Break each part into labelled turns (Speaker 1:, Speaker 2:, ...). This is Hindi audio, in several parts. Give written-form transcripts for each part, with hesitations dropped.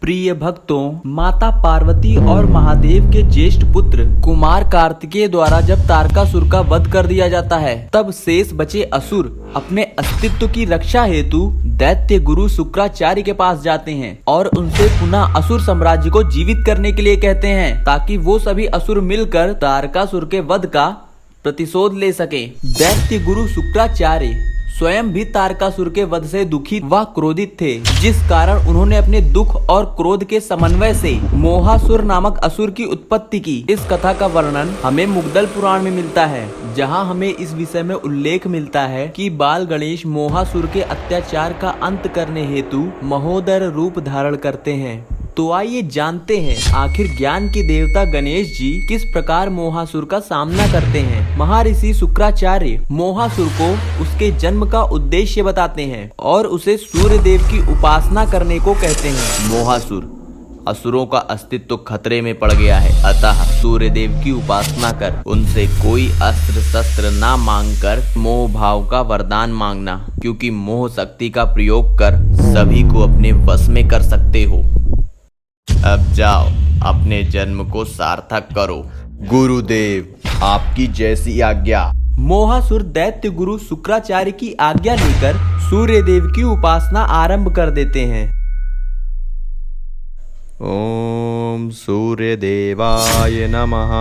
Speaker 1: प्रिय भक्तों, माता पार्वती और महादेव के ज्येष्ठ पुत्र कुमार कार्तिकेय द्वारा जब तारकासुर का वध कर दिया जाता है, तब शेष बचे असुर अपने अस्तित्व की रक्षा हेतु दैत्य गुरु शुक्राचार्य के पास जाते हैं और उनसे पुनः असुर साम्राज्य को जीवित करने के लिए कहते हैं, ताकि वो सभी असुर मिलकर तारकासुर के वध का प्रतिशोध ले सके। दैत्य गुरु शुक्राचार्य स्वयं भी तारकासुर के वध से दुखी व क्रोधित थे, जिस कारण उन्होंने अपने दुख और क्रोध के समन्वय से मोहासुर नामक असुर की उत्पत्ति की। इस कथा का वर्णन हमें मुग्दल पुराण में मिलता है, जहां हमें इस विषय में उल्लेख मिलता है कि बाल गणेश मोहासुर के अत्याचार का अंत करने हेतु महोदर रूप धारण करते हैं। तो आइए जानते हैं आखिर ज्ञान के देवता गणेश जी किस प्रकार मोहासुर का सामना करते हैं। महर्षि शुक्राचार्य मोहासुर को उसके जन्म का उद्देश्य बताते हैं और उसे सूर्य देव की उपासना करने को कहते हैं। मोहासुर, असुरों का अस्तित्व खतरे में पड़ गया है, अतः सूर्य देव की उपासना कर उनसे कोई अस्त्र शस्त्र ना मांगकर मोह भाव का वरदान मांगना, क्योंकि मोह शक्ति का प्रयोग कर सभी को अपने वश में कर सकते हो। अब जाओ, अपने जन्म को सार्थक करो। गुरुदेव, आपकी जैसी आज्ञा। मोहासुर दैत्य गुरु शुक्राचार्य की आज्ञा लेकर सूर्य देव की उपासना आरंभ कर देते हैं।
Speaker 2: ओम सूर्य देवाय नमः।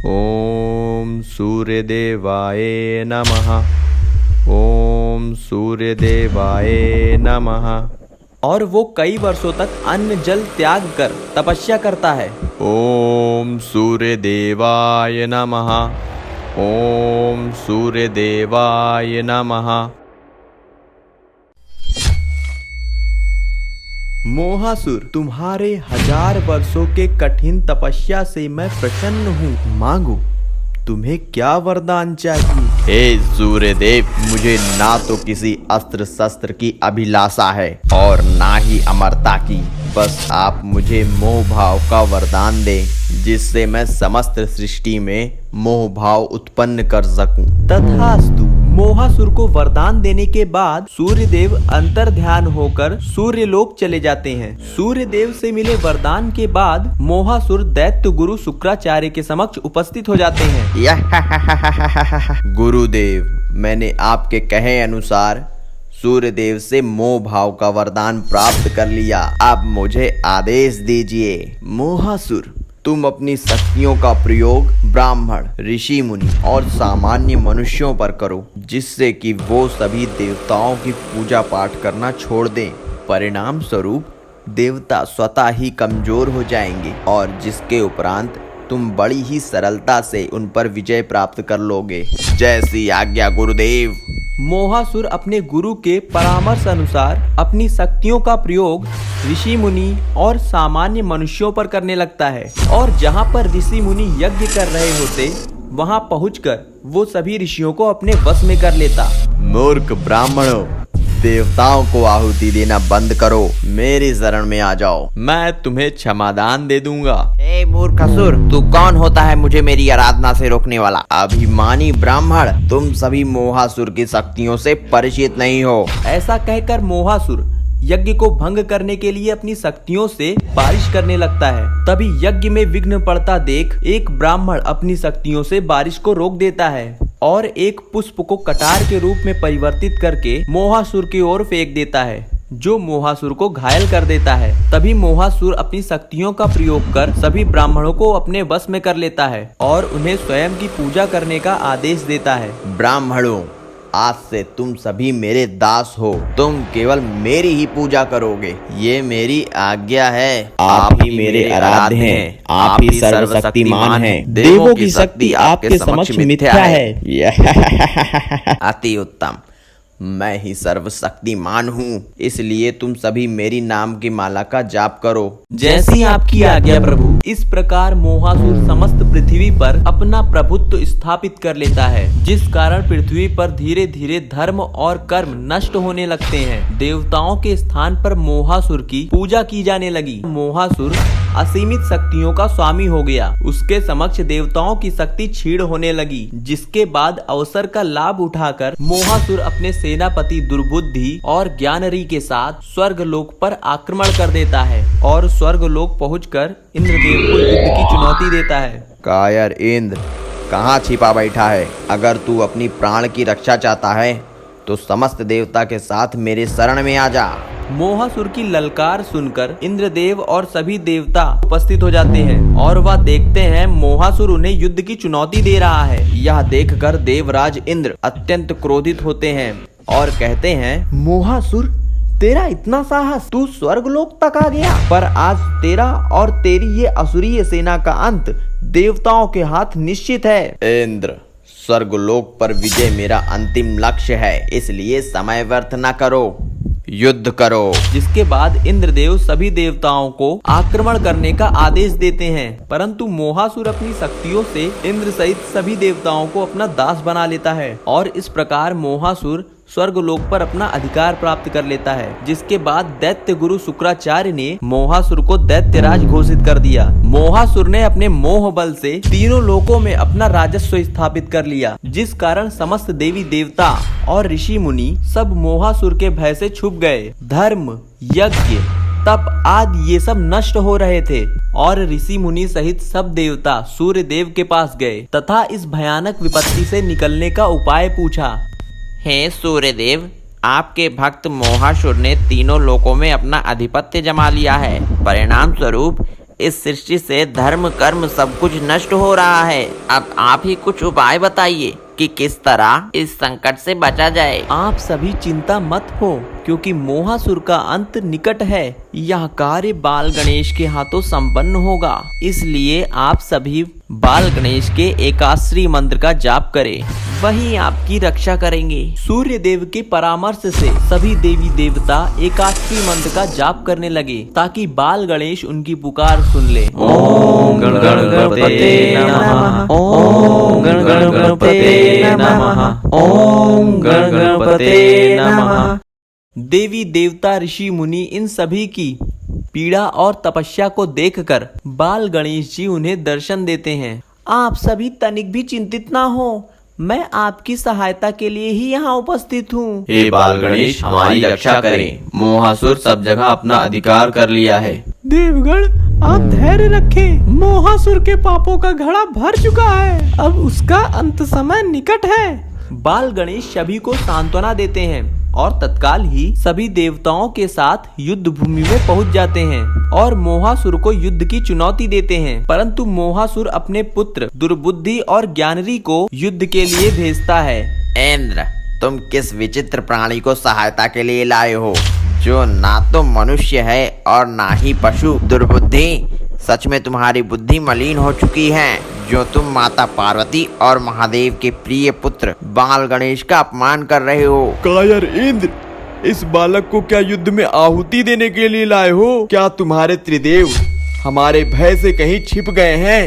Speaker 2: ओम सूर्य देवाय नमः। ओम सूर्य देवाय नमः।
Speaker 1: और वो कई वर्षों तक अन्न जल त्याग कर तपस्या करता है।
Speaker 2: ओम सूर्य देवाय नमः। ओम सूर्य देवाय नमः।
Speaker 1: मोहासुर, तुम्हारे 1000 वर्षों के कठिन तपस्या से मैं प्रसन्न हूँ। मांगो, तुम्हें क्या वरदान चाहिए?
Speaker 2: हे सूर्यदेव, मुझे ना तो किसी अस्त्र शस्त्र की अभिलाषा है और ना ही अमरता की। बस आप मुझे मोह भाव का वरदान दें, जिससे मैं समस्त सृष्टि में मोह भाव उत्पन्न कर सकूं।
Speaker 1: तथास्तु। मोहासुर को वरदान देने के बाद सूर्य देव अंतर ध्यान होकर सूर्य लोक चले जाते हैं। सूर्य देव से मिले वरदान के बाद मोहासुर दैत्य गुरु शुक्राचार्य के समक्ष उपस्थित हो जाते हैं।
Speaker 2: गुरुदेव, मैंने आपके कहे अनुसार सूर्य देव से मोह भाव का वरदान प्राप्त कर लिया। अब मुझे आदेश दीजिए।
Speaker 1: मोहासुर,
Speaker 2: तुम अपनी शक्तियों का प्रयोग ब्राह्मण, ऋषि मुनि और सामान्य मनुष्यों पर करो, जिससे कि वो सभी देवताओं की पूजा पाठ करना छोड़ दें। परिणाम स्वरूप देवता स्वतः ही कमजोर हो जाएंगे और जिसके उपरांत तुम बड़ी ही सरलता से उन पर विजय प्राप्त कर लोगे। जैसी आज्ञा गुरुदेव।
Speaker 1: मोहासुर अपने गुरु के परामर्श अनुसार अपनी शक्तियों का प्रयोग ऋषि मुनि और सामान्य मनुष्यों पर करने लगता है और जहां पर ऋषि मुनि यज्ञ कर रहे होते, वहां पहुंचकर वो सभी ऋषियों को अपने वश में कर लेता।
Speaker 2: मूर्ख ब्राह्मणों, देवताओं को आहुति देना बंद करो, मेरी शरण में आ जाओ, मैं तुम्हें क्षमादान दे दूंगा।
Speaker 3: ए मूर्ख असुर, तू कौन होता है मुझे मेरी आराधना से रोकने वाला?
Speaker 2: अभिमानी ब्राह्मण, तुम सभी मोहासुर की शक्तियों से परिचित नहीं हो।
Speaker 1: ऐसा कहकर मोहासुर यज्ञ को भंग करने के लिए अपनी शक्तियों से बारिश करने लगता है। तभी यज्ञ में विघ्न पड़ता देख एक ब्राह्मण अपनी शक्तियों से बारिश को रोक देता है और एक पुष्प को कटार के रूप में परिवर्तित करके मोहासुर की ओर फेंक देता है, जो मोहासुर को घायल कर देता है। तभी मोहासुर अपनी शक्तियों का प्रयोग कर सभी ब्राह्मणों को अपने वश में कर लेता है और उन्हें स्वयं की पूजा करने का आदेश देता है।
Speaker 2: ब्राह्मणों, आज से तुम सभी मेरे दास हो। तुम केवल मेरी ही पूजा करोगे, ये मेरी आज्ञा है। आप ही मेरे आराध्य हैं, आप ही सर्वशक्तिमान हैं। देवों की शक्ति आपके समक्ष मिथ्या है। अति उत्तम, मैं ही सर्वशक्तिमान हूँ, इसलिए तुम सभी मेरी नाम की माला का जाप करो।
Speaker 1: जैसी आपकी आज्ञा प्रभु। इस प्रकार मोहासुर समस्त पृथ्वी पर अपना प्रभुत्व स्थापित कर लेता है, जिस कारण पृथ्वी पर धीरे धीरे धर्म और कर्म नष्ट होने लगते हैं। देवताओं के स्थान पर मोहासुर की पूजा की जाने लगी। मोहासुर असीमित शक्तियों का स्वामी हो गया। उसके समक्ष देवताओं की शक्ति क्षीण होने लगी, जिसके बाद अवसर का लाभ उठाकर मोहासुर अपने सेनापति दुर्बुद्धि और ज्ञानरी के साथ स्वर्गलोक पर आक्रमण कर देता है और स्वर्गलोक पहुंचकर इंद्रदेव को युद्ध की चुनौती देता है।
Speaker 2: कायर इंद्र, कहाँ छिपा बैठा है? अगर तू अपनी प्राण की रक्षा चाहता है तो समस्त देवता के साथ मेरे शरण में आ जा।
Speaker 1: मोहासुर की ललकार सुनकर इंद्रदेव और सभी देवता उपस्थित हो जाते हैं और वह देखते हैं मोहासुर उन्हें युद्ध की चुनौती दे रहा है। यह देखकर देवराज इंद्र अत्यंत क्रोधित होते हैं और कहते हैं,
Speaker 2: मोहासुर, तेरा इतना साहस, तू स्वर्गलोक तक आ गया। पर आज तेरा और तेरी ये असुरीय सेना का अंत देवताओं के हाथ निश्चित है। इंद्र, स्वर्गलोक पर विजय मेरा अंतिम लक्ष्य है, इसलिए समय व्यर्थ न करो, युद्ध करो।
Speaker 1: जिसके बाद इंद्रदेव सभी देवताओं को आक्रमण करने का आदेश देते हैं, परंतु मोहासुर अपनी शक्तियों से इंद्र सहित सभी देवताओं को अपना दास बना लेता है और इस प्रकार मोहासुर स्वर्गलोक पर अपना अधिकार प्राप्त कर लेता है। जिसके बाद दैत्य गुरु शुक्राचार्य ने मोहासुर को दैत्यराज घोषित कर दिया। मोहासुर ने अपने मोह बल से तीनों लोकों में अपना राजस्व स्थापित कर लिया, जिस कारण समस्त देवी देवता और ऋषि मुनि सब मोहासुर के भय से छुप गए। धर्म, यज्ञ, तप आदि ये सब नष्ट हो रहे थे और ऋषि मुनि सहित सब देवता सूर्य देव के पास गए तथा इस भयानक विपत्ति से निकलने का उपाय पूछा।
Speaker 3: हे सूर्यदेव, आपके भक्त मोहासुर ने तीनों लोकों में अपना आधिपत्य जमा लिया है। परिणाम स्वरूप इस सृष्टि से धर्म कर्म सब कुछ नष्ट हो रहा है। अब आप ही कुछ उपाय बताइए कि किस तरह इस संकट से बचा जाए।
Speaker 1: आप सभी चिंता मत हो, क्योंकि मोहासुर का अंत निकट है। यह कार्य बाल गणेश के हाथों संपन्न होगा, इसलिए आप सभी बाल गणेश के एकाश्री मंत्र का जाप करें, वही आपकी रक्षा करेंगे। सूर्य देव के परामर्श से सभी देवी देवता एकाश्री मंत्र का जाप करने लगे ताकि बाल गणेश उनकी पुकार सुन ले।
Speaker 3: ओम गण गणपते नमः, ओम गण गणपते नमः, ओम गण गणपते नमः।
Speaker 1: देवी देवता ऋषि मुनि इन सभी की पीड़ा और तपस्या को देखकर बाल गणेश जी उन्हें दर्शन देते हैं। आप सभी तनिक भी चिंतित ना हो, मैं आपकी सहायता के लिए ही यहाँ उपस्थित हूँ।
Speaker 4: हे बाल गणेश, हमारी रक्षा करें। मोहासुर सब जगह अपना अधिकार कर लिया है।
Speaker 5: देवगण, आप धैर्य रखें। मोहासुर के पापों का घड़ा भर चुका है, अब उसका अंत समय निकट है।
Speaker 1: बाल गणेश सभी को सांत्वना देते हैं और तत्काल ही सभी देवताओं के साथ युद्ध भूमि में पहुंच जाते हैं और मोहासुर को युद्ध की चुनौती देते हैं। परंतु मोहासुर अपने पुत्र दुर्बुद्धि और ज्ञानरी को युद्ध के लिए भेजता है।
Speaker 3: इंद्र, तुम किस विचित्र प्राणी को सहायता के लिए लाए हो, जो ना तो मनुष्य है और ना ही पशु? दुर्बुद्धि, सच में तुम्हारी बुद्धि मलिन हो चुकी है, जो तुम माता पार्वती और महादेव के प्रिय पुत्र बाल गणेश का अपमान कर रहे हो।
Speaker 6: कायर इंद्र, इस बालक को क्या युद्ध में आहुति देने के लिए लाए हो? क्या तुम्हारे त्रिदेव हमारे भय से कहीं छिप गए हैं?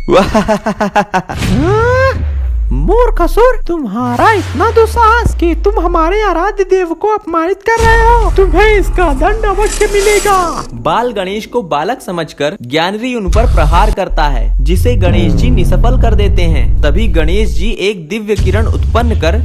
Speaker 5: मूर्ख असुर, तुम्हारा इतना दुस्साहस कि तुम हमारे आराध्य देव को अपमानित कर रहे हो। तुम्हें इसका दंड अवश्य मिलेगा।
Speaker 1: बाल गणेश को बालक समझकर ज्ञानरी उन पर प्रहार करता है, जिसे गणेश जी निसफल कर देते हैं। तभी गणेश जी एक दिव्य किरण उत्पन्न कर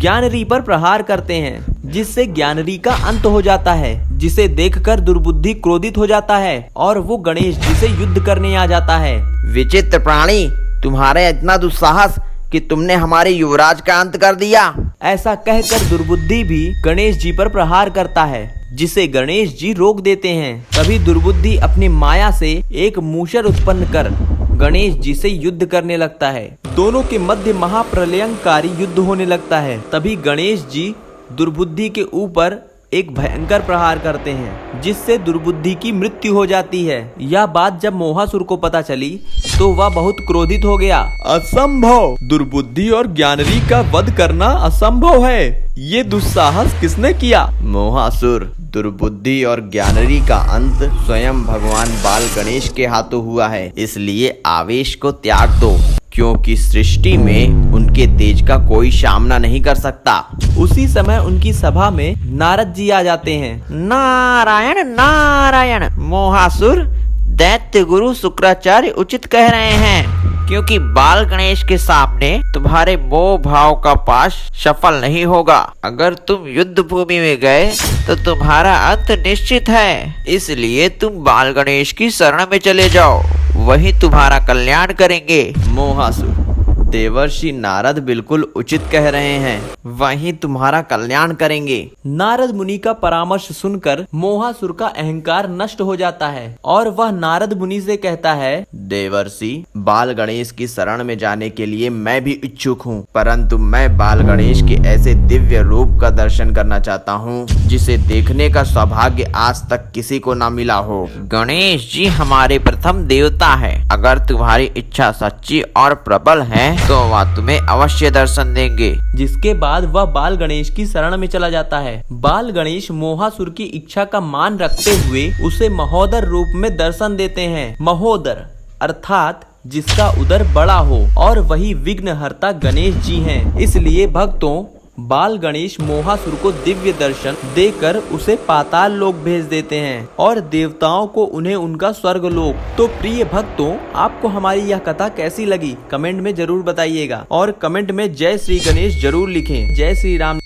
Speaker 1: ज्ञानरी पर प्रहार करते हैं, जिससे ज्ञानरी का अंत हो जाता है, जिसे देखकर दुर्बुद्धि क्रोधित हो जाता है और वो गणेश जी से युद्ध करने आ जाता है।
Speaker 3: विचित्र प्राणी, तुम्हारे इतना दुस्साहस कि तुमने हमारे युवराज का अंत कर दिया।
Speaker 1: ऐसा कहकर दुर्बुद्धि भी गणेश जी पर प्रहार करता है, जिसे गणेश जी रोक देते हैं। तभी दुर्बुद्धि अपनी माया से एक मूषर उत्पन्न कर गणेश जी से युद्ध करने लगता है। दोनों के मध्य महाप्रलयंकारी युद्ध होने लगता है। तभी गणेश जी दुर्बुद्धि के ऊपर एक भयंकर प्रहार करते हैं, जिससे दुर्बुद्धि की मृत्यु हो जाती है। यह बात जब मोहासुर को पता चली तो वह बहुत क्रोधित हो गया।
Speaker 6: असंभव! दुर्बुद्धि और ज्ञानरी का वध करना असंभव है। ये दुस्साहस किसने किया?
Speaker 2: मोहासुर, दुर्बुद्धि और ज्ञानरी का अंत स्वयं भगवान बाल गणेश के हाथों हुआ है। इसलिए आवेश को त्याग दो, क्योंकि सृष्टि में उनके तेज का कोई सामना नहीं कर सकता।
Speaker 1: उसी समय उनकी सभा में नारद जी आ जाते हैं।
Speaker 3: नारायण नारायण, मोहासुर दैत्य गुरु शुक्राचार्य उचित कह रहे हैं, क्योंकि बाल गणेश के सामने तुम्हारे मोह भाव का पाश सफल नहीं होगा। अगर तुम युद्ध भूमि में गए तो तुम्हारा अंत निश्चित है। इसलिए तुम बाल गणेश की शरण में चले जाओ, वही तुम्हारा कल्याण करेंगे।
Speaker 2: मोहासुर, देवर्षि नारद बिल्कुल उचित कह रहे हैं, वही तुम्हारा कल्याण करेंगे।
Speaker 1: नारद मुनि का परामर्श सुनकर मोहासुर का अहंकार नष्ट हो जाता है और वह नारद मुनि से कहता है,
Speaker 2: देवर्षि, बाल गणेश की शरण में जाने के लिए मैं भी इच्छुक हूँ, परंतु मैं बाल गणेश के ऐसे दिव्य रूप का दर्शन करना चाहता हूँ जिसे देखने का सौभाग्य आज तक किसी को ना मिला हो।
Speaker 3: गणेश जी हमारे प्रथम देवता है। अगर तुम्हारी इच्छा सच्ची और प्रबल है तो वह तुम्हें अवश्य दर्शन देंगे।
Speaker 1: जिसके बाद वह बाल गणेश की शरण में चला जाता है। बाल गणेश मोहासुर की इच्छा का मान रखते हुए उसे महोदर रूप में दर्शन देते हैं। महोदर अर्थात जिसका उदर बड़ा हो, और वही विघ्नहर्ता गणेश जी हैं। इसलिए भक्तों, बाल गणेश मोहासुर को दिव्य दर्शन देकर उसे पाताल लोक भेज देते हैं और देवताओं को उन्हें उनका स्वर्ग लोक। तो प्रिय भक्तों, आपको हमारी यह कथा कैसी लगी कमेंट में जरूर बताइएगा और कमेंट में जय श्री गणेश जरूर लिखें। जय श्री राम।